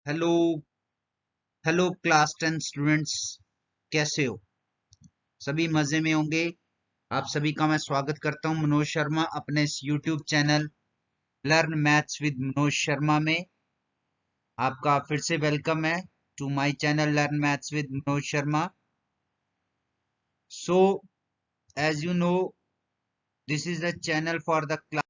Hello hello class 10 students. कैसे हो? सभी मजे में होंगे। आप सभी का मैं स्वागत करता हूं मनोज शर्मा अपने इस YouTube channel learn maths with Manoj Sharma में। आपका फिर से वेलकम है to my channel learn maths with Manoj Sharma. So as you know, this is the channel for the class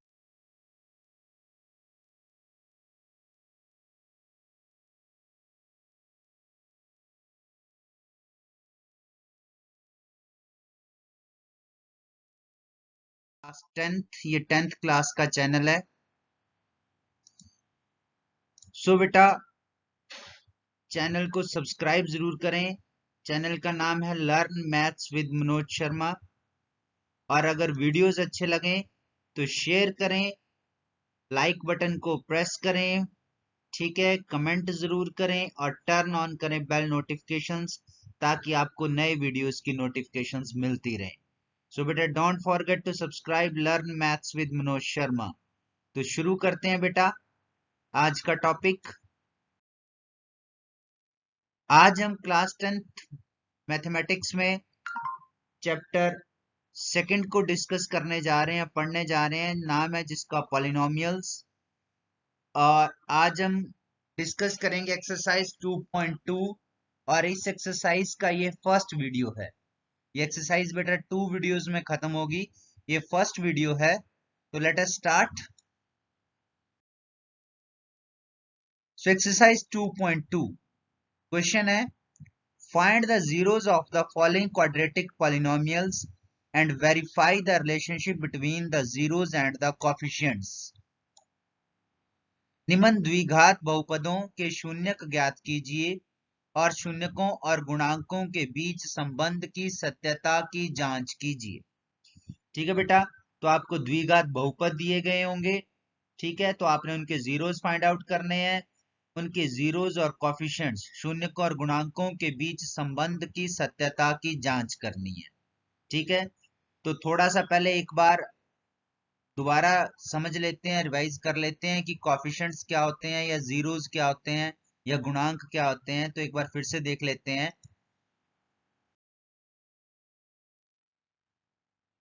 10th। ये 10th क्लास का चैनल है। सो बेटा, चैनल को सब्सक्राइब जरूर करें। चैनल का नाम है learn maths with Manoj Sharma. और अगर वीडियोस अच्छे लगें तो शेयर करें, लाइक बटन को प्रेस करें, ठीक है, कमेंट जरूर करें और टर्न ऑन करें बेल नोटिफिकेशंस, ताकि आपको नए वीडियोस की नोटिफिकेशंस मिलती रहें। सो बेटा, don't forget to subscribe learn maths with Manoj Sharma. तो शुरू करते हैं बेटा आज का टॉपिक। आज हम क्लास 10th मैथमेटिक्स में चैप्टर सेकंड को डिस्कस करने जा रहे हैं, पढ़ने जा रहे हैं। नाम है जिसका पॉलिनोमियल्स। और आज हम डिस्कस करेंगे एक्सरसाइज 2.2। और इस एक्सरसाइज का ये फर्स्ट वीडियो है। ये एक्सरसाइज बेटा 2 वीडियोस में खत्म होगी, ये फर्स्ट वीडियो है। तो let us start. So exercise 2.2 question है, find the zeros of the following quadratic polynomials and verify the relationship between the zeros and the coefficients। निम्न द्विघात बहुपदों के शून्यक ज्ञात कीजिए और शून्यकों और गुणांकों के बीच संबंध की सत्यता की जांच कीजिए। ठीक है बेटा, तो आपको द्विघात बहुपद दिए गए होंगे, ठीक है, तो आपने उनके जीरोस फाइंड आउट करने हैं। उनके जीरोस और कॉफिशिएंट्स, शून्यकों और गुणांकों के बीच संबंध की सत्यता की जांच करनी है। ठीक है, तो थोड़ा सा पहले एक बार दोबारा समझ लेते हैं, रिवाइज कर लेते हैं कि कॉफिशिएंट्स क्या होते हैं या जीरोस क्या होते हैं या गुणांक क्या होते हैं। तो एक बार फिर से देख लेते हैं।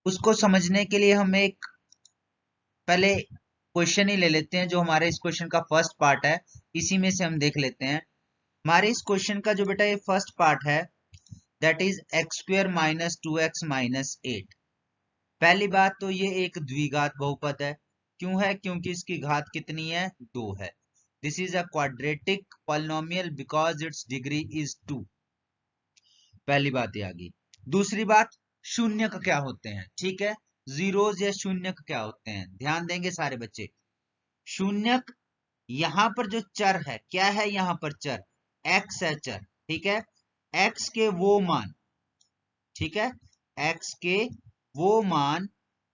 उसको समझने के लिए हम एक पहले क्वेश्चन ही ले लेते हैं, जो हमारे इस क्वेश्चन का फर्स्ट पार्ट है। इसी में से हम देख लेते हैं। हमारे इस क्वेश्चन का जो बेटा ये फर्स्ट पार्ट है, that is x square minus 2x minus 8। पहली बात तो ये एक द्विघात बहुपद है। क्यों है? क्योंकि इसकी घात कितनी है? 2 है। This is a quadratic polynomial because it's degree is 2। पहली बात ये आ गई। दूसरी बात, शून्यक क्या होते हैं? ठीक है, जीरोज या शून्यक क्या होते हैं? ध्यान देंगे सारे बच्चे। शून्यक, यहां पर जो चर है, क्या है यहां पर चर? एक्स है चर। ठीक है, एक्स के वो मान, ठीक है, एक्स के वो मान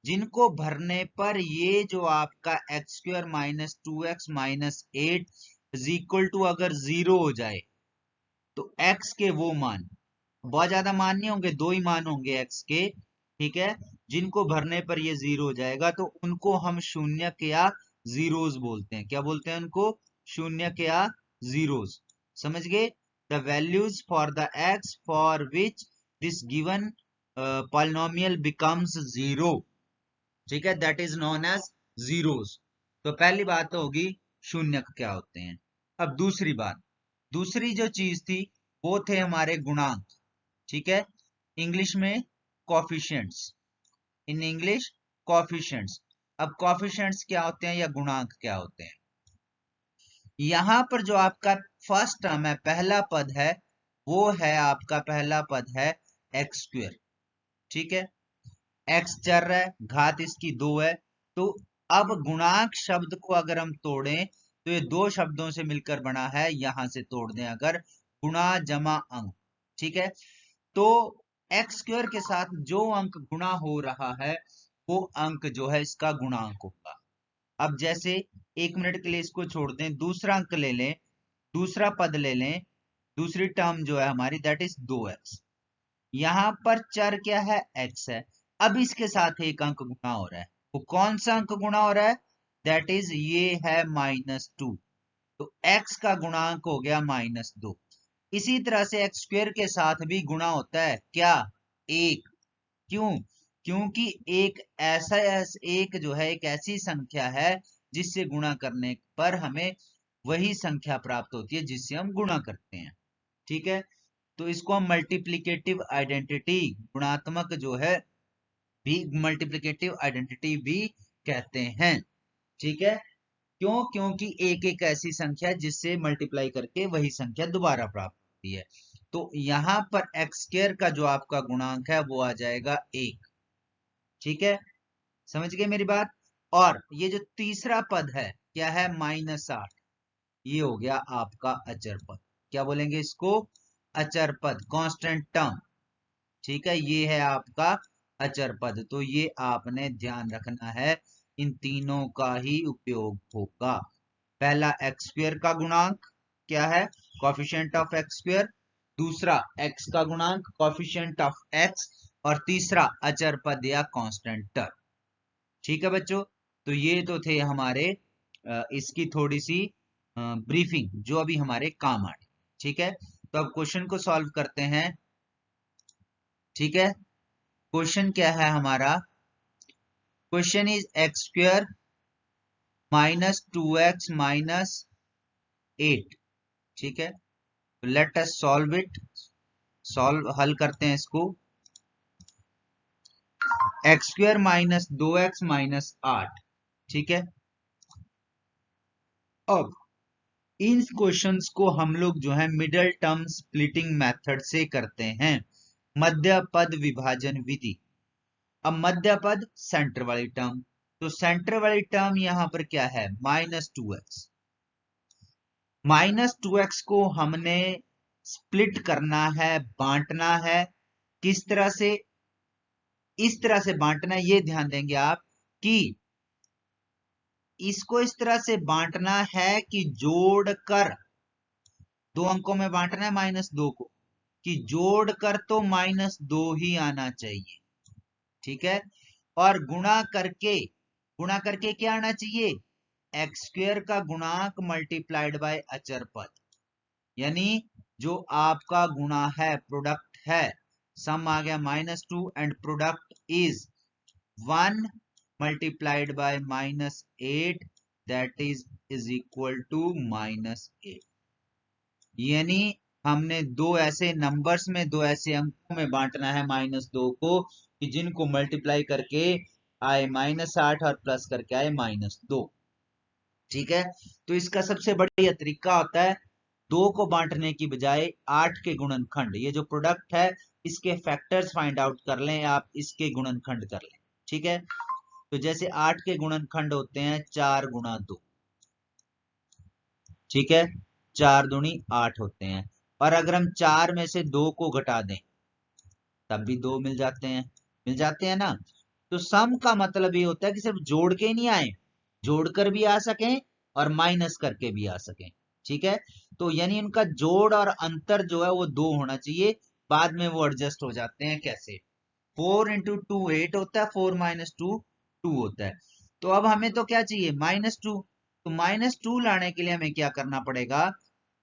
जिनको भरने पर ये जो आपका x square minus 2x minus 8 is equal to अगर 0 हो जाए, तो एक्स के वो मान, बहुत ज्यादा मान नहीं होंगे, 2 ही मान होंगे एक्स के, ठीक है, जिनको भरने पर ये 0 हो जाएगा, तो उनको हम शून्यक या जीरोस बोलते हैं। क्या बोलते हैं उनको? शून्यक या जीरोस। समझ गए? The values for the x for which this given polynomial becomes 0, ठीक है, that is known as zeros. तो पहली बात तो होगी शून्यक क्या होते हैं। अब दूसरी बात, दूसरी जो चीज थी वो थे हमारे गुणांक। ठीक है, इंग्लिश में कॉफिशिएंट्स, इन इंग्लिश कॉफिशिएंट्स। अब कॉफिशिएंट्स क्या होते हैं या गुणांक क्या होते हैं? यहां पर जो आपका फर्स्ट टर्म है, पहला पद है, वो है आपका पहला पद है एक्स स्क्वायर। ठीक है, एक्स चर है, घात इसकी 2 है। तो अब गुणांक शब्द को अगर हम तोड़ें तो ये दो शब्दों से मिलकर बना है। यहां से तोड़ दें अगर, गुणा जमा अंक। ठीक है, तो एक्स स्क्वायर के साथ जो अंक गुणा हो रहा है वो अंक जो है इसका गुणांक होगा। अब जैसे 1 मिनट के लिए इसको छोड़ दें, दूसरा अंक ले लें, दूसरा पद ले लें, दूसरी टर्म जो है हमारी दैट इज 2x। यहां पर चर क्या है? x है। अब इसके साथ एक अंक गुणा हो रहा है। वो कौन सा अंक गुणा हो रहा है? दैट इज ये है -2। तो x का गुणांक हो गया -2। इसी तरह से एक्स स्क्वायर के साथ भी गुणा होता है क्या? 1। क्यों? क्योंकि एक जो है एक ऐसी संख्या है जिससे गुणा करने पर हमें वही संख्या प्राप्त होती है जिससे हम गुणा करते हैं। ठीक है, तो इसको हम मल्टीप्लिकेटिव आइडेंटिटी, गुणात्मक जो है भी मल्टीप्लिकेटिव आइडेंटिटी भी कहते हैं। ठीक है, क्यों? क्योंकि एक एक ऐसी संख्या जिससे मल्टीप्लाई करके वही संख्या दोबारा प्राप्त होती है। तो यहां पर एक्स स्क्वायर का जो आपका गुणांक है वो आ जाएगा 1। ठीक है, समझ गए मेरी बात? और ये जो तीसरा पद है क्या है? -8। ये हो गया आपका अचर पद। क्या बोलेंगे इसको? अचर पद, कांस्टेंट टर्म। ठीक है, ये है आपका अचर पद। तो ये आपने ध्यान रखना है, इन तीनों का ही उपयोग होगा। पहला एक्स स्क्वायर का गुणांक क्या है? Coefficient of x square. दूसरा एक्स का गुणांक कोफिशिएंट ऑफ एक्स। और तीसरा अचर पद या कांस्टेंट टर्म। ठीक है बच्चों, तो ये तो थे हमारे इसकी थोड़ी सी ब्रीफिंग जो अभी हमारे काम आए। ठीक है, तो अब क्वेश्चन को सॉल्व करते हैं। ठीक है, क्वेश्चन क्या है हमारा? Question is x square -2x -8। ठीक है, लेट अस सॉल्व इट। हल करते हैं इसको। X square -2x -8। ठीक है, अब इन क्वेश्चंस को हम लोग जो है मिडल टर्म स्प्लिटिंग मेथड से करते हैं, मध्य पद विभाजन विधि। अब मध्य पद सेंटर वाली टर्म, तो सेंटर वाली टर्म यहां पर क्या है? -2x। -2x को हमने स्प्लिट करना है, बांटना है। किस तरह से? इस तरह से बांटना है, ये ध्यान देंगे आप कि इसको इस तरह से बांटना है कि जोड़कर दो अंकों में बांटना है -2 को, कि जोड़कर तो -2 ही आना चाहिए। ठीक है, और गुणा करके क्या आना चाहिए? एक्स स्क्वायर का गुणांक मल्टीप्लाइड बाय अचर पद। यानी जो आपका गुणा है, प्रोडक्ट है, सम आ गया -2 and product is 1 multiplied by -8, that is equal to -8। यानी हमने दो ऐसे नंबर्स में, दो ऐसे अंकों में बांटना है -2 को कि जिनको मल्टीप्लाई करके आए -8 और प्लस करके आए -2। ठीक है, तो इसका सबसे बढ़िया तरीका होता है 2 को बांटने की बजाय 8 के गुणनखंड, ये जो प्रोडक्ट है इसके फैक्टर्स फाइंड आउट कर लें, आप इसके गुणनखंड कर लें। ठीक है, तो जैसे 8 के गुणनखंड होते हैं 4 गुणा 2। ठीक है, 4 दूनी 8 होते हैं। और अगर हम 4 में से 2 को घटा दें तब भी 2 मिल जाते हैं ना। तो सम का मतलब ये होता है कि सिर्फ जोड़ के नहीं आए, जोड़कर भी आ सकें और माइनस करके भी आ सकें। ठीक है, तो यानी उनका जोड़ और अंतर जो है वो 2 होना चाहिए। बाद में वो एडजस्ट हो जाते हैं। कैसे? 4 इंटू 2 8 होता है, 4 माइनस 2 2 होता है। तो अब हमें तो क्या चाहिए? -2। तो -2 लाने के लिए हमें क्या करना पड़ेगा?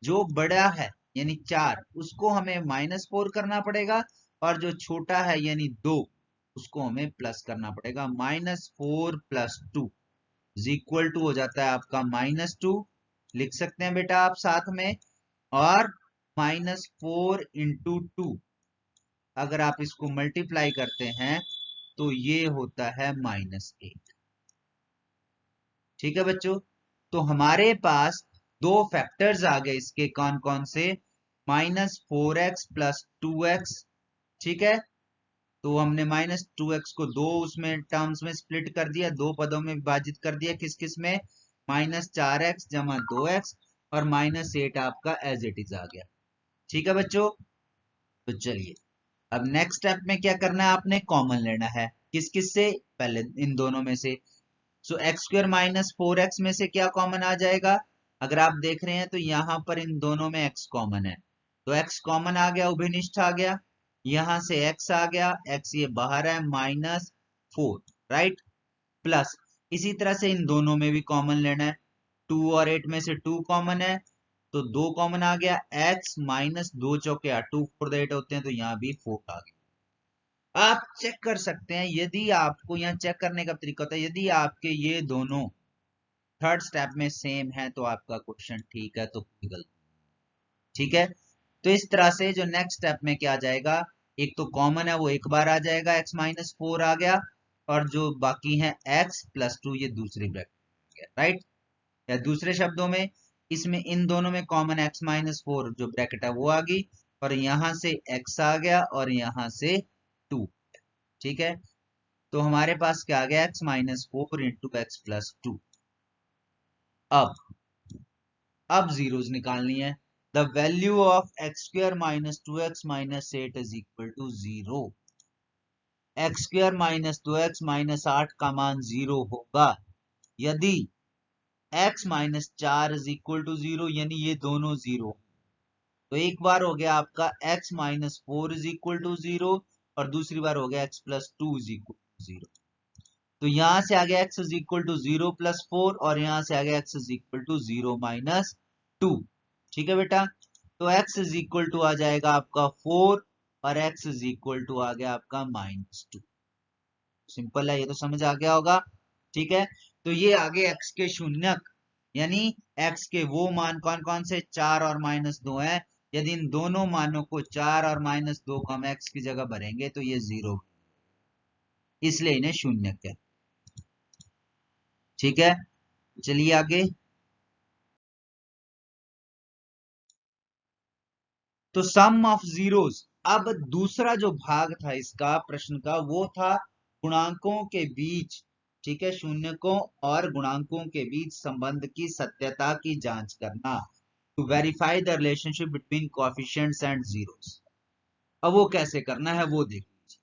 जो बड़ा है यानी 4 उसको हमें -4 करना पड़ेगा, और जो छोटा है यानी 2 उसको हमें प्लस करना पड़ेगा। -4 + 2 इज इक्वल टू हो जाता है आपका -2। लिख सकते हैं बेटा आप साथ में। और -4 इंटू 2 अगर आप इसको मल्टीप्लाई करते हैं तो ये होता है -8। ठीक है बच्चों, तो हमारे पास दो फैक्टर्स आ गए इसके। कौन कौन से? -4x + 2x। ठीक है, तो हमने -2x को दो उसमें टर्म्स में स्प्लिट कर दिया, दो पदों में विभाजित कर दिया। किस किस में? -4x = 2x और -8 आपका एज इट इज आ गया। ठीक है बच्चों, तो चलिए अब नेक्स्ट स्टेप में क्या करना है? आपने कॉमन लेना है। किस किस से? पहले इन दोनों में से। सो x² - 4x में से क्या कॉमन आ जाएगा? अगर आप देख रहे हैं तो यहां पर इन दोनों में x कॉमन है, तो x कॉमन आ गया, उभयनिष्ठ आ गया। यहां से x आ गया, x ये बाहर है, -4, राइट। प्लस इसी तरह से इन दोनों में भी कॉमन लेना है, 2 और 8 में से 2 कॉमन है तो 2 कॉमन आ गया, x माइनस 2 चौके 8, 2 4 8 होते हैं तो यहाँ भी 4 आ गया। आप चेक कर सकते हैं, यदि आपको यहाँ चेक करने का तरीका होता है, यदि आपके ये दोनों थर्ड स्टेप में सेम है तो आपका क्वेश्चन ठीक है, तो कोई गलती, ठीक है। तो इस तरह से जो नेक्स्ट स्टेप में क्या आ जाएगा, एक तो कॉमन है वो एक बार आ जाएगा, x माइनस 4 आ गया, और जो बाकी है x प्लस 2 ये दूसरी ब्रैकेट, राइट। या दूसरे शब्दों में इसमें इन दोनों में कॉमन x माइनस 4 जो ब्रैकेट है वो आ गई, और यहां से x आ गया और यहां से 2, ठीक है। तो हमारे पास क्या आ गया, x minus 4 into x plus 2। अब जीरोस निकालनी है। The value of x square minus 2x minus 8 is equal to 0। X square minus 2x minus 8 का मान 0 होगा यदि x minus 4 is equal to 0, यानी ये दोनों 0। तो एक बार हो गया आपका x minus 4 is equal to 0, और दूसरी बार हो गया x plus 2 is equal to 0। तो यहां से आ गया x is equal to 0 plus 4, और यहां से आ गया x is equal to 0 minus 2, ठीक है बेटा। तो x इज इक्वल टू आ जाएगा आपका 4, और x इज इक्वल टू आ गया आपका माइनस 2। सिंपल है, ये तो समझ आ गया होगा, ठीक है। तो ये आगे x के शून्यक, यानी x के वो मान कौन कौन से, 4 और माइनस 2 है। यदि इन दोनों मानों को 4 और माइनस 2 को हम x की जगह भरेंगे तो ये 0, इसलिए इन्हें शून्यक है, ठीक है। चलिए आगे। तो सम ऑफ जीरोस, अब दूसरा जो भाग था इसका प्रश्न का वो था गुणांकों के बीच, ठीक है, शून्यकों और गुणांकों के बीच संबंध की सत्यता की जांच करना, to verify the relationship between coefficients and zeros. अब वो कैसे करना है वो देख लीजिए।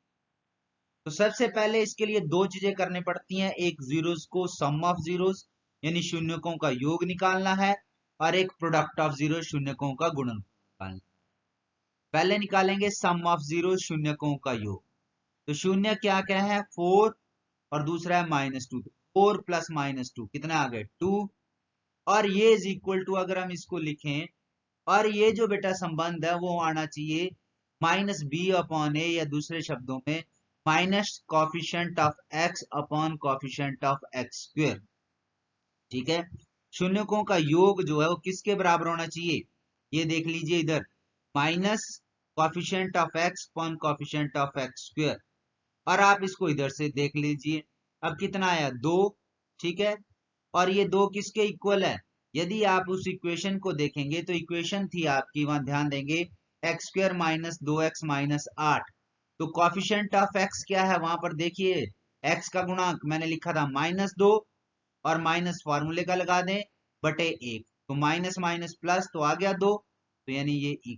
तो सबसे पहले इसके लिए दो चीजें करनी पड़ती हैं, एक जीरोस को सम ऑफ जीरोस यानी शून्यकों का योग निकालना है, और एक प्रोडक्ट ऑफ जीरो शून्यकों का गुणनफल निकालना। पहले निकालेंगे सम ऑफ जीरो शून्यकों का योग। तो शून्य क्या क्या है, 4, और दूसरा है माइनस 2। 4 प्लस माइनस 2 कितना आ गए, 2, और ये इज इक्वल टू, अगर हम इसको लिखें, और ये जो बेटा संबंध है वो आना चाहिए माइनस बी अपॉन ए, या दूसरे शब्दों में minus coefficient of x upon coefficient of x square, ठीक है। शून्यकों का योग जो है वो किसके बराबर होना चाहिए, ये देख लीजिए इधर, minus coefficient of x upon coefficient of x square, और आप इसको इधर से देख लीजिए, अब कितना आया, 2, ठीक है। और ये 2 किसके इक्वल है, यदि आप उस इक्वेशन को देखेंगे तो इक्वेशन थी आपकी, वहां ध्यान देंगे, x square minus 2x minus 8। तो कॉफिशिएंट ऑफ एक्स क्या है, वहां पर देखिए एक्स का गुणांक मैंने लिखा था माइनस 2, और माइनस फॉर्मूले का लगा दें बटे 1, तो माइनस माइनस प्लस तो आ गया 2, तो यानी ये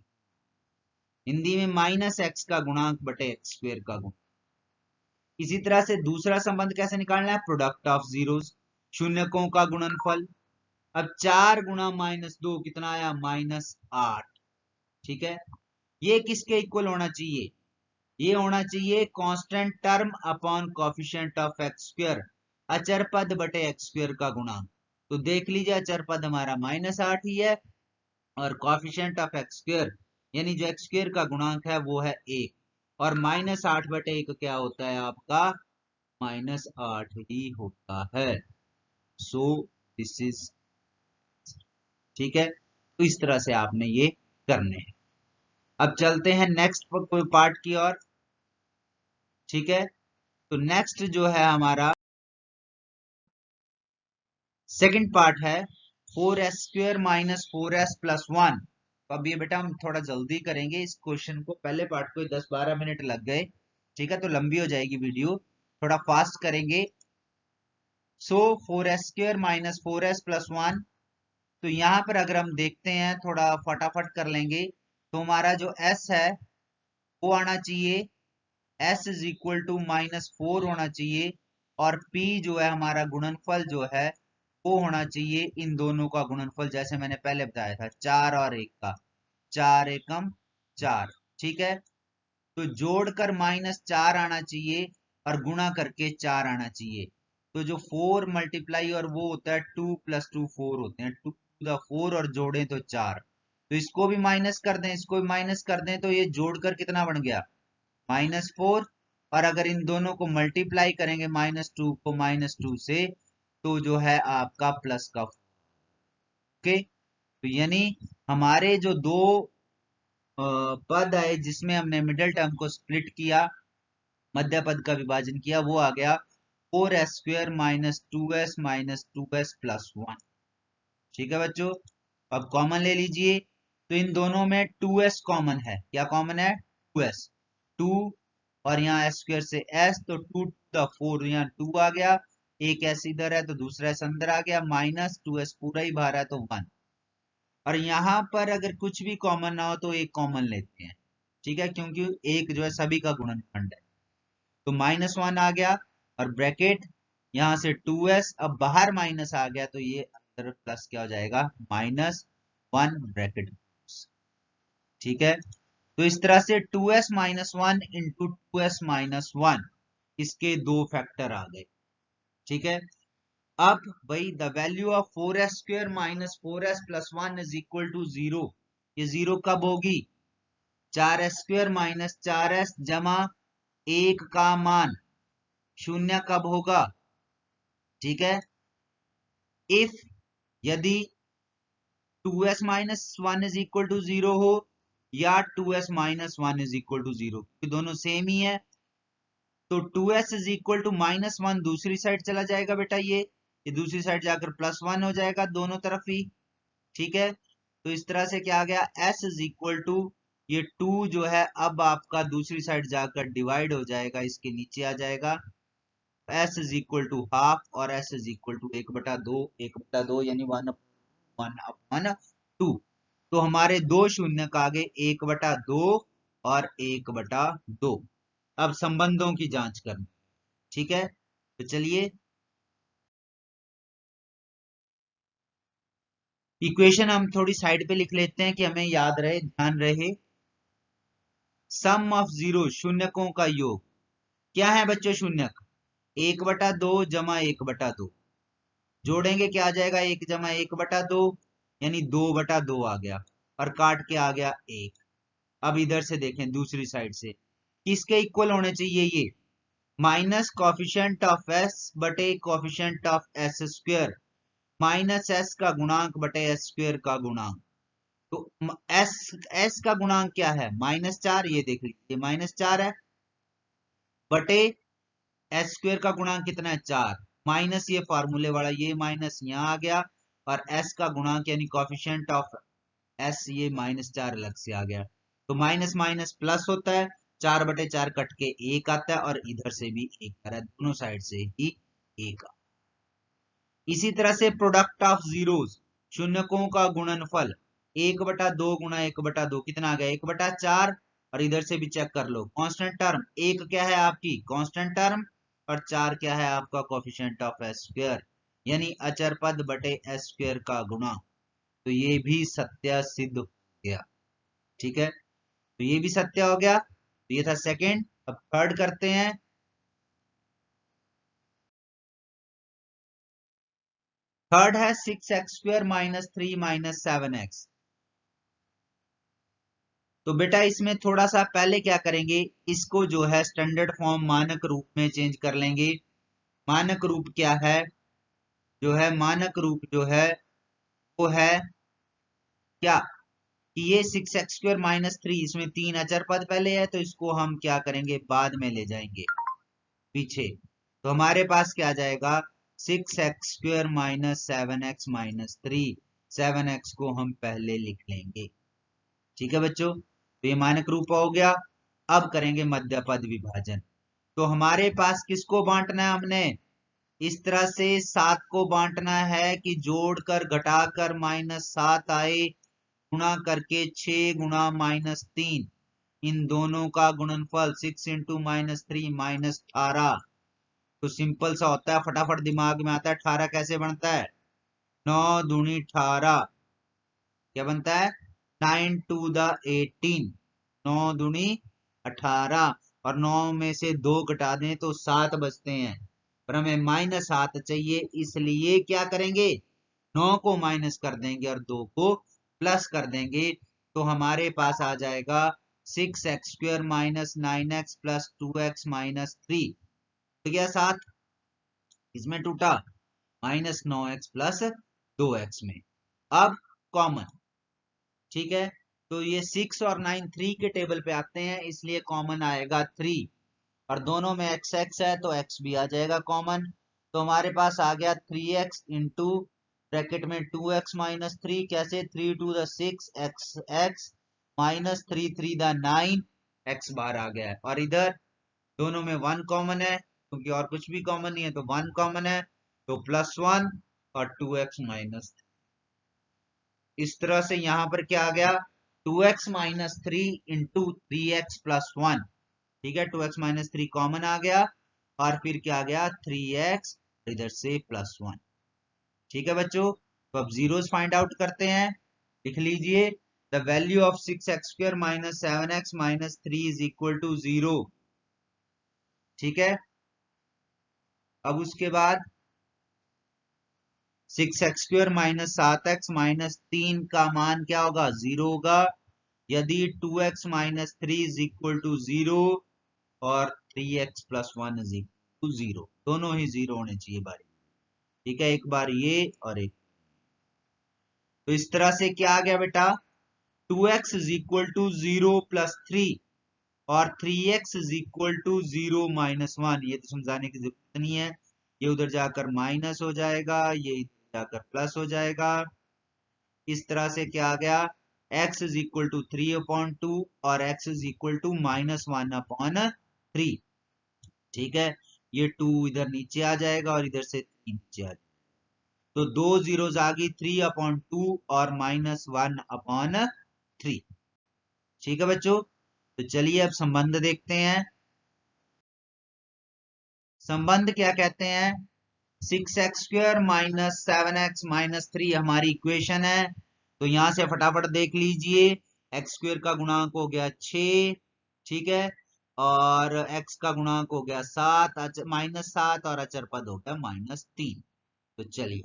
हिंदी में माइनस एक्स का गुणांक बटे एक्स स्क्वायर का गुणांक। इसी तरह से दूसरा संबंध कैसे निकालना है, प्रोडक्ट ऑफ जीरोस शून्यकों का गुणनफल। अब 4 गुणा माइनस 2 कितना आया, माइनस 8, ठीक है। ये किसके इक्वल होना चाहिए, ये होना चाहिए constant term upon coefficient of x square, अचर पद बटे एक्स स्क्वायर का गुणांक। तो देख लीजिए अचर पद हमारा माइनस 8 ही है, और कोएफिशिएंट ऑफ एक्स स्क्वायर यानी जो एक्स स्क्वायर का गुणांक है वो है 1, और माइनस 8 बटे 1 क्या होता है आपका, माइनस 8 ही होता है। सो दिस इज, ठीक है। तो इस तरह से आपने ये करने हैं। अब चलते हैं नेक्स्ट पार्ट की ओर, ठीक है। तो नेक्स्ट जो है हमारा सेकंड पार्ट है 4s square minus 4s plus 1। तो अब ये बेटा हम थोड़ा जल्दी करेंगे इस क्वेश्चन को, पहले पार्ट को 10-12 मिनट लग गए, ठीक है, तो लंबी हो जाएगी वीडियो, थोड़ा फास्ट करेंगे। सो 4s square minus 4s plus 1, तो यहां पर अगर हम देखते हैं थोड़ा फटाफट कर लेंगे, तो हमारा जो s है वो आना चाहिए, s is equal to minus 4 होना चाहिए, और p जो है हमारा गुणनफल जो है वो होना चाहिए इन दोनों का गुणनफल, जैसे मैंने पहले बताया था 4 और 1 का, 4 एकम 4, ठीक है। तो जोड़कर माइनस 4 आना चाहिए और गुणा करके 4 आना चाहिए। तो तो जो 4 मल्टीप्लाई और वो होता है 2 + 2 4 होते हैं, 2⁴ और जोड़ें तो 4। तो इसको भी माइनस कर दें, इसको भी माइनस कर दें, तो ये जोड़कर कितना बन गया -4। और अगर इन दोनों को मल्टीप्लाई करेंगे -2 को -2 से, तो जो है आपका प्लस का ओके। तो यानी हमारे जो दो पद आए जिसमें हमने मिडिल टर्म को स्प्लिट किया, मध्य पद का विभाजन किया, वो आ गया 4s² - 2s - 2s + 1। ठीक है बच्चों, अब कॉमन ले लीजिए। तो इन दोनों में 2s कॉमन है। क्या कॉमन है 2s, 2 और यहाँ s² से s, तो 2⁴ यहाँ 2 आ गया, एक s इधर है तो दूसरा s अंदर आ गया, -2s पूरा ही बाहर है तो 1। और यहाँ पर अगर कुछ भी कॉमन ना हो तो एक कॉमन लेते हैं, ठीक है, क्योंकि एक जो है सभी का गुणनखंड है। तो -1 आ गया और ब्रैकेट यहां से 2s, अब बाहर माइनस आ गया तो ये अंदर प्लस क्या हो जाएगा -1 ब्रैकेट। ठीक है, तो इस तरह से 2s - 1 × 2s - 1 इसके दो फैक्टर आ गए। ठीक है, अब भाई the value of 4s² - 4s + 1 = 0। ये 0 कब होगी 4s² - 4s जमा 1 का मान 0 कब होगा। ठीक है, इफ यदि 2s - 1 = 0 हो या 2s - 1 = 0, दोनों सेम ही है। तो 2s = -1 दूसरी साइड चला जाएगा बेटा, ये दूसरी साइड जाकर +1 हो जाएगा दोनों तरफ ही। ठीक है, तो इस तरह से क्या आ गया s = ये 2 जो है अब आपका दूसरी साइड जाकर डिवाइड हो जाएगा, इसके नीचे आ जाएगा। s = हाफ और s = 1/2, 1/2 यानी 1/2। तो हमारे दो शून्य का आगे 1/2 और 1/2। अब संबंधों की जांच करनी। ठीक है, तो चलिए इक्वेशन हम थोड़ी साइड पे लिख लेते हैं कि हमें याद रहे, ध्यान रहे। सम ऑफ जीरो, शून्यकों का योग। क्या है बच्चों शून्यक 1/2 जमा 1/2। जोड़ेंगे क्या आ जाएगा 1 जमा 1/2 यानी 2/2 आ गया और काट के आ गया 1। अब इधर से देखें दूसरी साइड से किसके इक्वल होने चाहिए, ये माइनस कॉफिशिएंट ऑफ s बटे coefficient of s², minus s का गुणांक बटे s² का गुणांक। तो s का गुणांक क्या है -4, ये देख लीजिए -4 है, बटे s² का गुणांक कितना है 4, माइनस ये फार्मूले वाला, ये माइनस यहाँ आ गया, और s का गुणांक यानी कॉफिशिएंट ऑफ s ये -4 अलग से आ गया। तो माइनस माइनस प्लस होता है, 4/4 कट के 1 आता है और इधर से भी 1 आ रहा है, दोनों साइड से ही 1। इसी तरह से प्रोडक्ट ऑफ जीरोस, शून्यकों का गुणनफल 1/2 × 1/2 कितना आ गया 1/4। और इधर से भी चेक कर लो कांस्टेंट टर्म, एक क्या है आपकी कांस्टेंट टर्म और 4 क्या है आपका कोएफिशिएंट ऑफ s², यानी अचर पद बटे s² का गुणा। तो ये भी सत्य सिद्ध हो गया। ठीक है, तो ये भी सत्य हो गया। तो ये था सेकंड। अब थर्ड करते हैं। थर्ड है 6x² - 3 - 7x। तो बेटा इसमें थोड़ा सा पहले क्या करेंगे, इसको जो है स्टैंडर्ड फॉर्म मानक रूप में चेंज कर लेंगे। मानक रूप क्या है, जो है मानक रूप जो है वो है क्या कि ये 6x² - 3, इसमें 3 अचर पद पहले है, तो इसको हम क्या करेंगे बाद में ले जाएंगे पीछे। तो हमारे पास क्या आ जाएगा 6x² - 7x - 3, 7x को हम पहले लिख लेंगे। ठीक है बच्चों, तो ये मानक रूप हो गया। अब करेंगे मध्य पद विभाजन। तो हमारे पास किसको बांटना है, हमने इस तरह से 7 को बांटना है कि जोड़कर घटाकर -7 आए, गुणा करके 6 × -3, इन दोनों का गुणनफल 6 × -3 -18। तो सिंपल सा होता है, फटाफट दिमाग में आता है 18 कैसे बनता है 9 दूनी 18, क्या बनता है 9 × 18, 9 दूनी 18, और 9 में से 2 घटा दें तो 7 बचते हैं। पर हमें -7 चाहिए, इसलिए क्या करेंगे, 9 को माइनस कर देंगे और 2 को प्लस कर देंगे, तो हमारे पास आ जाएगा 6x² minus 9x plus 2x minus 3, तो क्या 7 इसमें टूटा, -9x प्लस 2x में। अब कॉमन, ठीक है, तो ये 6 और 9 3 के टेबल पे आते हैं, इसलिए कॉमन आएगा 3, और दोनों में x x है तो x भी आ जाएगा कॉमन, तो हमारे पास आ गया 3x इंटू ब्रैकेट में 2x माइनस 3, कैसे 3 टू द 6 x x माइनस 3 3 द 9 x बार आ गया है, और इधर दोनों में 1 कॉमन है क्योंकि और कुछ भी कॉमन नहीं है, तो 1 कॉमन है, तो +1 और 2x माइनस, इस तरह से यहां पर क्या आ गया, 2x minus 3 into 3x plus 1, ठीक है, 2x माइनस 3 कॉमन आ गया, और फिर क्या आ गया 3x, इधर से +1, ठीक है बच्चों। तो अब जीरोस फाइंड आउट करते हैं, लिख लीजिए, the value of 6x² minus 7x minus 3 is equal to 0, ठीक है। अब उसके बाद 6x² माइनस 7x माइनस 3 का मान क्या होगा, 0 होगा, यदि 2x minus 3 is equal to 0 और 3x plus 1 is equal to 0, दोनों ही 0 होने चाहिए बारी, ठीक है, एक बार ये और एक, तो इस तरह से क्या आ गया बेटा, 2x is equal to 0 plus 3 और 3x is equal to 0 minus 1, ये तो समझाने की जरूरत नहीं है, ये उधर जाकर माइनस हो जाएगा, ये इधर जाकर प्लस हो जाएगा, इस तरह से क्या आ गया, x इज इक्वल टू 3/2 और x इज इक्वल टू -1/3, ठीक है, ये 2 इधर नीचे आ जाएगा और इधर से 3 नीचे आ जाएगा, तो 2 जीरोस आ गई, 3/2 और -1/3, ठीक है बच्चों। तो चलिए अब संबंध देखते हैं, संबंध क्या कहते हैं, 6x² माइनस 7x माइनस 3 हमारी इक्वेशन है, तो यहां से फटाफट देख लीजिए, x² का गुणांक हो गया 6, ठीक है, और x का गुणांक हो गया 7 -7 और अचर पद हो गया -3, तो चलिए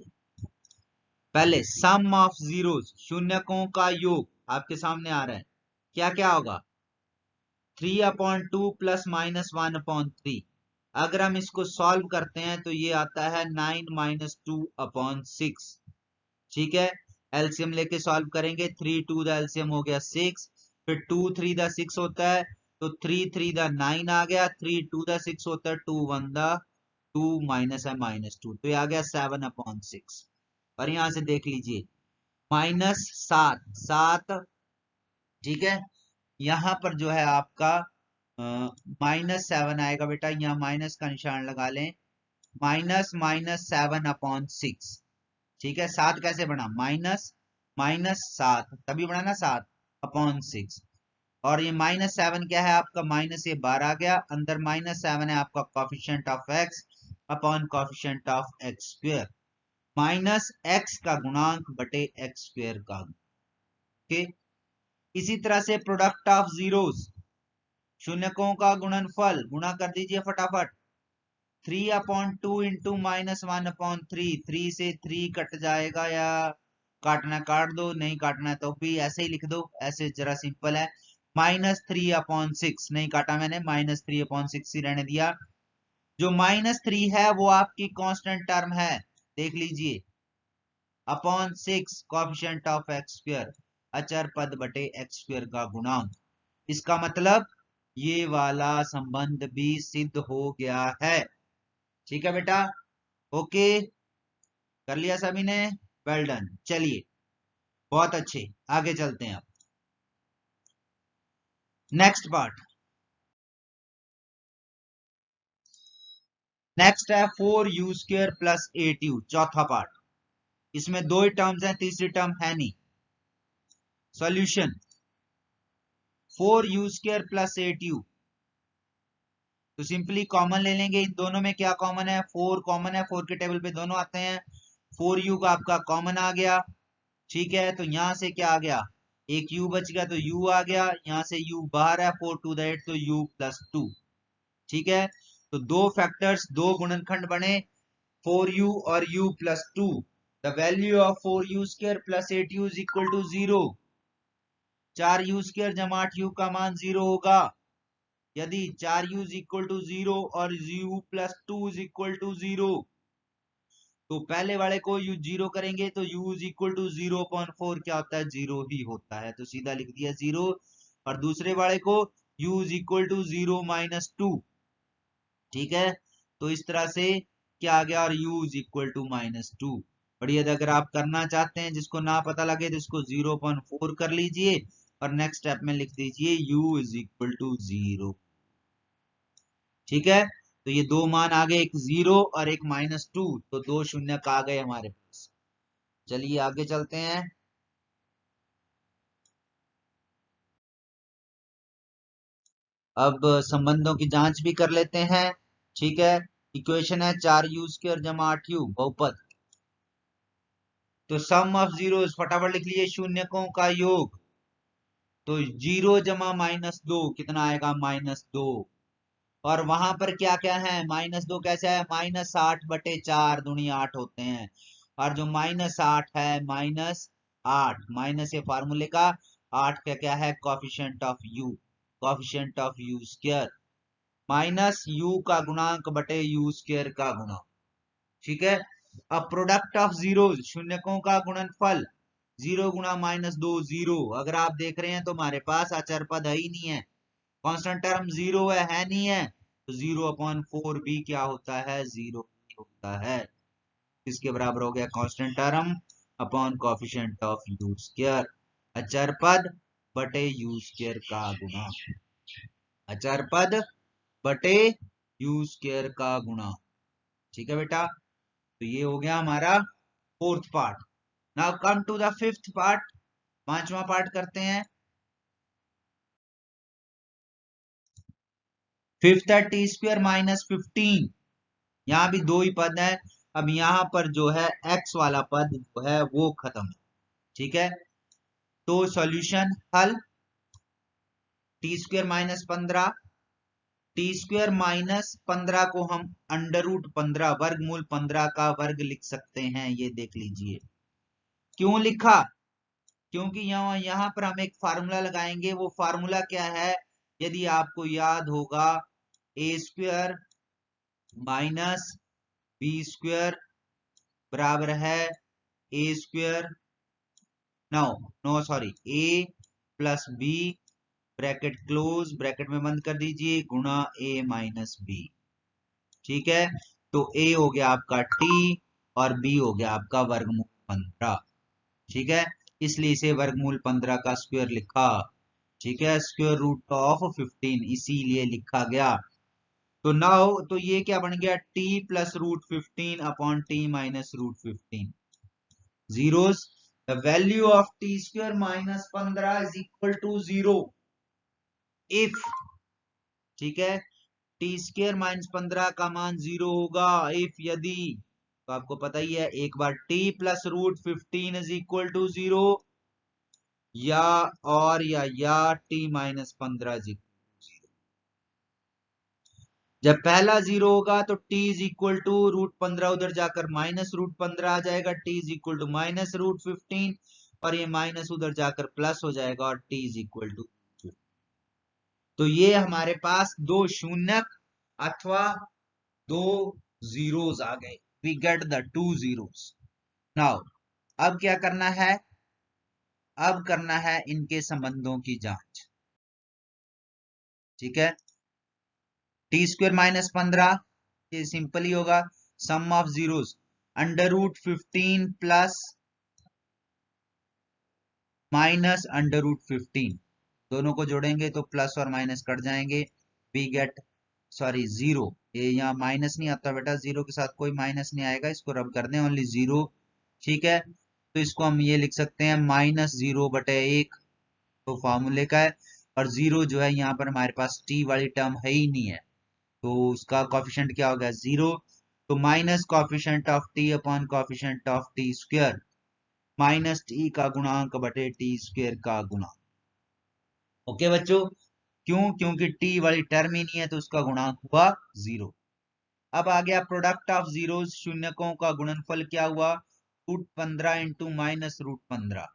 पहले सम ऑफ जीरोस, शून्यकों का योग आपके सामने आ रहा है, क्या क्या होगा, 3/2 प्लस -1/3, अगर हम इसको सॉल्व करते हैं तो ये आता है 9 - 2/6, ठीक है, एलसीएम लेके सॉल्व करेंगे, 3 2 द एलसीएम हो गया 6, फिर 2 3 द 6 होता है, तो 3 3 द 9 आ गया, 3 2 द 6 होता है, 2 1 द 2 माइनस है -2, तो ये आ गया 7/6, और यहां से देख लीजिए -7, ठीक है, यहां पर जो है आपका -7 आएगा बेटा, यहाँ माइनस का निशान लगा लें, -7/6, ठीक है, 7 कैसे बना, -7 तभी बना ना 7/6, और ये -7 क्या है आपका, माइनस ये 12 आ गया, अंदर -7 है आपका coefficient of x upon coefficient of x², -x का गुणांक बटे x² का, ओके। इसी तरह से प्रोडक्ट ऑफ जीरोस, शून्यकों का गुणनफल, गुणा कर दीजिए फटाफट, 3/2 इंटू -1/3, 3 से 3 कट जाएगा, या काटना काट दो, नहीं काटना है तो भी ऐसे ही लिख दो, ऐसे जरा सिंपल है, -3/6, नहीं काटा मैंने, -3/6 ही रहने दिया, जो -3 है वो आपकी कांस्टेंट टर्म है, देख लीजिए, अपॉन 6 कोएफिशिएंट ऑफ x², अचर पद बटे x² का गुणांक, इसका मतलब ये वाला संबंध भी सिद्ध हो गया है, ठीक है बेटा, ओके, कर लिया सभी ने, वेल डन, चलिए बहुत अच्छे, आगे चलते हैं अब नेक्स्ट पार्ट, नेक्स्ट है 4u² प्लस 8u, चौथा पार्ट, इसमें 2 ही टर्म्स हैं, तीसरी टर्म है नहीं, सॉल्यूशन 4u² प्लस 8u, तो सिंपली कॉमन ले लेंगे, इन दोनों में क्या कॉमन है, 4 कॉमन है, 4 के टेबल पे दोनों आते हैं, 4u का आपका कॉमन आ गया, ठीक है, तो यहां से क्या आ गया, एक u बच गया तो u आ गया, यहां से u बाहर है, 4 2 द 8, तो u + 2, ठीक है, तो दो फैक्टर्स, दो गुणनखंड बने 4u और u plus 2। The value of 4u square plus 8u is equal to 0। 4u square जमा 8u का मान 0 होगा यदि 4u इज इक्वल टू 0 और u plus 2 is equal to 0। तो पहले वाले को u 0 करेंगे तो u इज इक्वल टू 0/4 क्या होता है, 0 ही होता है, तो सीधा लिख दिया 0। और दूसरे वाले को u is equal to 0 minus 2। ठीक है, तो इस तरह से क्या आ गया, और u इज इक्वल टू -2। और यदि अगर आप करना चाहते हैं जिसको ना पता लगे तो इसको 0/4 कर लीजिए और नेक्स्ट स्टेप में लिख दीजिए u इज इक्वल टू 0। ठीक है, तो ये दो मान आ गए, एक 0 और एक -2, तो दो शून्यक आ गए हमारे पास। चलिए आगे चलते हैं। अब संबंधों की जांच भी कर लेते हैं। ठीक है, इक्वेशन है 4u स्क्वायर जमा 8u बहुपद। तो सम ऑफ जीरोस फटाफट लिख लीजिए, शून्यकों का योग। तो 0 जमा -2 कितना आएगा, -2। और वहां पर क्या क्या है, -2 कैसे है, -8/4 दूनी 8 होते हैं। और जो -8 है, -8 माइनस ये फार्मूले का 8 का क्या है, coefficient of u, coefficient of u square minus u का गुणांक बटे u स्क्वायर का गुणा। ठीक है, अब प्रोडक्ट ऑफ जीरो, शून्यकों का गुणनफल, 0 गुणा -2 0। अगर आप देख रहे हैं तो हमारे पास अचर पद है ही नहीं है, कांस्टेंट टर्म 0 है नहीं है, तो 0/4 भी क्या होता है, 0 होता है। इसके बराबर हो गया constant term upon coefficient of u square, अचर पद बटे u स्क्वायर का गुणा, अचर पद बटे u स्क्वायर का गुणा। ठीक है बेटा, तो ये हो गया हमारा fourth part. Now come to the fifth part, पांचवा पार्ट करते हैं। फिफ्थ है टी स्क्वायर -15। यहाँ भी दो ही पद है। अब यहाँ पर जो है x वाला पद जो है वो खत्म। ठीक है, तो सॉल्यूशन हल, टी स्क्वायर -15, टी स्क्वायर -15 को हम √15 वर्गमूल 15 का वर्ग लिख सकते हैं, ये देख लीजिए। क्यों लिखा, क्योंकि यहाँ पर हम एक फार्मूला लगाएंगे। वो फार्मूला क्या है, यदि आपको याद होगा, A square minus B square बराबर है A square, no sorry, A plus B bracket close, bracket में बंद कर दीजिए, गुणा ए माइनस बी। ठीक है, तो ए हो गया आपका टी और बी हो गया आपका वर्गमूल 15। ठीक है, इसलिए इसे वर्गमूल 15 का स्क्वायर लिखा। ठीक है, स्क्वायर रूट ऑफ 15 इसीलिए लिखा गया। तो नाउ तो ये क्या बन गया, t plus √15 upon t minus √15, zeros. The value of t square -15 is equal to 0 if, ठीक है, टी स्क्वायर -15 का मान 0 होगा इफ, यदि, तो आपको पता ही है, एक बार t plus √15 is equal to 0 या और या t -15 इज इक्वल। जब पहला 0 होगा तो t इज इक्वल टू √15 उधर जाकर -√15 आ जाएगा, t इज इक्वल टू -√15 और ये माइनस उधर जाकर प्लस हो जाएगा और t इज इक्वल टू। तो ये हमारे पास दो शून्यक अथवा दो जीरोस आ गए, we get the 2 zeros। Now अब क्या करना है, अब करना है इनके संबंधों की जांच। ठीक है, टी स्क्वायर -15 ये सिंपल ही होगा, सम ऑफ जीरोस √15 प्लस माइनस √15, दोनों को जोड़ेंगे तो प्लस और माइनस कट जाएंगे, वी गेट, सॉरी 0, ये यहाँ माइनस नहीं आता बेटा, 0 के साथ कोई माइनस नहीं आएगा, इसको रब कर दें, ओनली 0। ठीक है, तो इसको हम ये लिख सकते हैं -0/1, तो फार्मूले का है। और 0 जो है यहाँ पर हमारे पास t वाली टर्म है ही नहीं है, तो उसका कोफिशिएंट क्या होगा, 0। तो minus coefficient of t upon coefficient of t square minus T का गुणांक बटे टी स्क्वायर का गुणा। ओके बच्चों, क्यों, क्योंकि t वाली टर्म ही नहीं है तो उसका गुणांक हुआ 0। अब आ गया प्रोडक्ट ऑफ जीरोज, शून्यकों का गुणनफल क्या हुआ, √15 इंटू -√15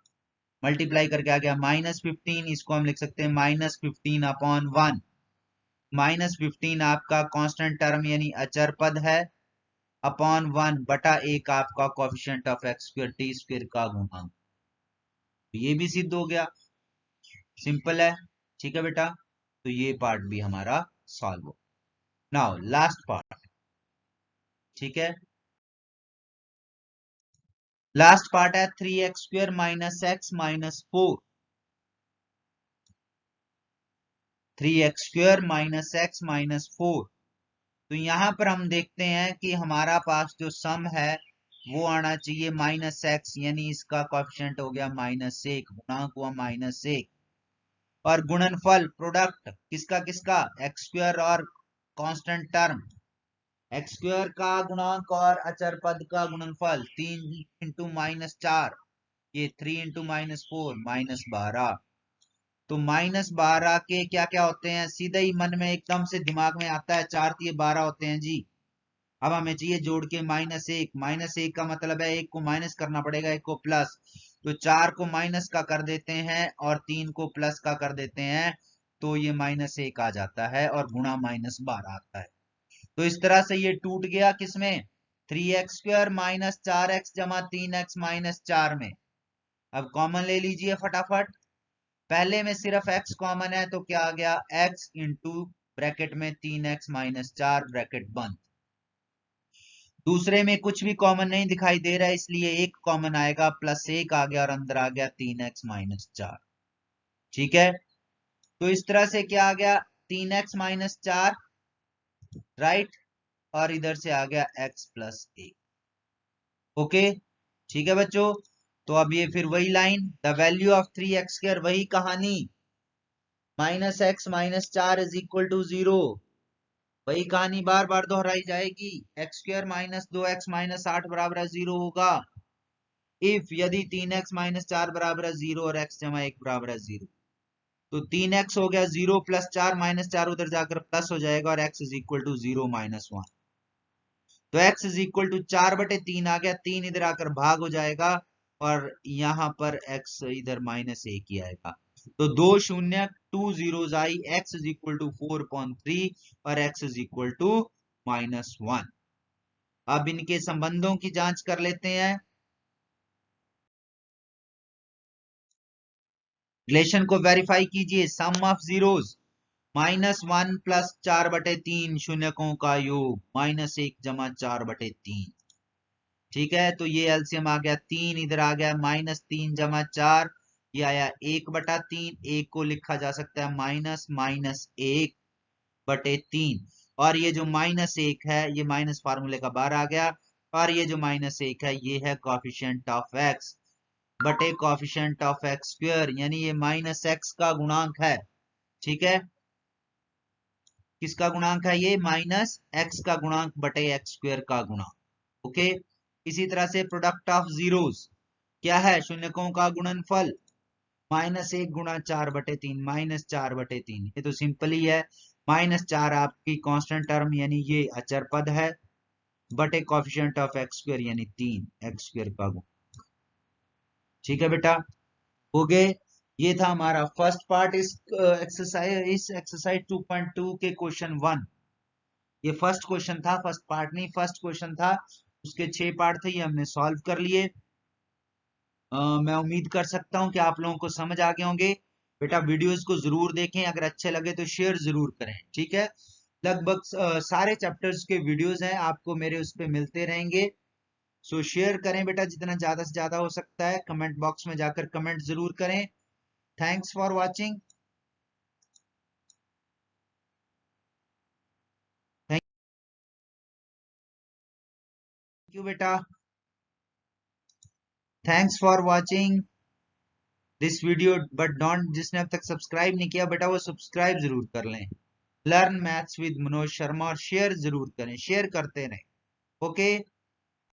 मल्टीप्लाई करके आ गया -15, इसको हम लिख सकते हैं -15 अपॉन 1। -15 आपका कांस्टेंट टर्म यानी अचर पद है, अपॉन 1 बटा 1 आपका coefficient of x square T square का गुणांक। तो ये भी सिद्ध हो गया, सिंपल है। ठीक है बेटा, तो ये पार्ट भी हमारा सॉल्व हो। नाउ लास्ट पार्ट, ठीक है, लास्ट पार्ट है 3x² minus x minus 4। 3x² minus x minus 4। तो यहां पर हम देखते हैं कि हमारा पास जो सम है वो आना चाहिए -x, यानी इसका कोएफिशिएंट हो गया -1, गुणांक हुआ -1, और गुणनफल प्रोडक्ट किसका किसका, x² और कांस्टेंट टर्म, x² का गुणांक और अचर पद का गुणनफल 3 इंटू -4, ये 3 इंटू -4 -12। तो -12 के क्या क्या होते हैं, सीधे ही मन में एकदम से दिमाग में आता है, 4 3 12 होते हैं जी। अब हमें चाहिए जोड़ के -1, -1 का मतलब है 1 को माइनस करना पड़ेगा, 1 को प्लस। तो 4 को माइनस का कर देते हैं और 3 को प्लस का कर देते हैं, तो ये -1 आ जाता है और गुणा -12 आता है। तो इस तरह से ये टूट गया किसमें, 3x² माइनस 4x जमा 3x माइनस 4 में। अब कॉमन ले लीजिए फटाफट, पहले में सिर्फ x कॉमन है तो क्या आ गया, x इंटू ब्रैकेट में 3x माइनस 4 ब्रैकेट बंद। दूसरे में कुछ भी कॉमन नहीं दिखाई दे रहा है, इसलिए एक कॉमन आएगा, +1 आ गया और अंदर आ गया 3x माइनस 4। ठीक है, तो इस तरह से क्या आ गया, 3x माइनस 4, राइट, और इधर से आ गया x प्लस 1। ओके, ठीक है बच्चों, तो अब ये फिर वही line, the value of 3x², वही कहानी, -x minus 4 is equal to 0, वही कहानी बार बार दोहराई जाएगी। x² माइनस 2x माइनस 8 बराबर 0 होगा इफ, यदि 3x माइनस 4 बराबर 0 और x जमा 1 बराबर 0। तो 3x हो गया 0 प्लस 4 माइनस 4 उधर जाकर प्लस हो जाएगा और x is equal to 0 minus 1। तो x इज इक्वल टू 4/3 आ गया, 3 इधर आकर भाग हो जाएगा और यहां पर x इधर -1 ही आएगा। तो 2 शून्य 2 zeros आई, x इज इक्वल टू 4.3 और x इज इक्वल टू -1। अब इनके संबंधों की जांच कर लेते हैं। रिलेशन को वेरीफाई कीजिए, सम ऑफ जीरोस, -1 प्लस 4/3 शून्यकों का योग, -1 जमा 4/3। ठीक है, तो ये एलसीएम आ गया 3, इधर आ गया -3 जमा 4, ये आया 1/3, 1 को लिखा जा सकता है -1/3, और ये जो -1 है ये माइनस फार्मूले का बाहर आ गया, और ये जो -1 है ये है कोएफिशिएंट ऑफ x बटे कोएफिशिएंट ऑफ x², यानी ये -x का गुणांक है। ठीक है, किसका गुणांक है ये, -x का गुणांक बटे x² का गुणांक। ओके, इसी तरह से प्रोडक्ट ऑफ जीरोस क्या है, शून्यकों का गुणनफल, -1 गुणा 4/3 -4/3, ये तो सिंपल ही है। -4 आपकी कांस्टेंट टर्म यानी ये अचर पद है, बटे कोएफिशिएंट ऑफ x² यानी 3 x² का गुण। ठीक है बेटा, हो गए। ये था हमारा फर्स्ट पार्ट इस एक्सरसाइज 2.2 के क्वेश्चन 1। ये फर्स्ट क्वेश्चन था, फर्स्ट पार्ट नहीं, फर्स्ट क्वेश्चन था, उसके 6 पार्ट थे, ये हमने सॉल्व कर लिए। मैं उम्मीद कर सकता हूं कि आप लोगों को समझ आ गए होंगे। बेटा वीडियोस को जरूर देखें, अगर अच्छे लगे तो शेयर जरूर करें। ठीक है, लगभग सारे चैप्टर्स के वीडियोस हैं, आपको मेरे उस पे मिलते रहेंगे। सो शेयर करें बेटा जितना ज्यादा से ज्यादा हो सकता है, कमेंट बॉक्स में जाकर कमेंट जरूर करें। Thanks for watching. Thank you बेटा, thanks for watching this video, but don't, जिसने अब तक सब्सक्राइब नहीं किया बेटा वो सब्सक्राइब जरूर कर लें। Learn maths with Manoj Sharma, और शेयर जरूर करें, शेयर करते रहें। ओके।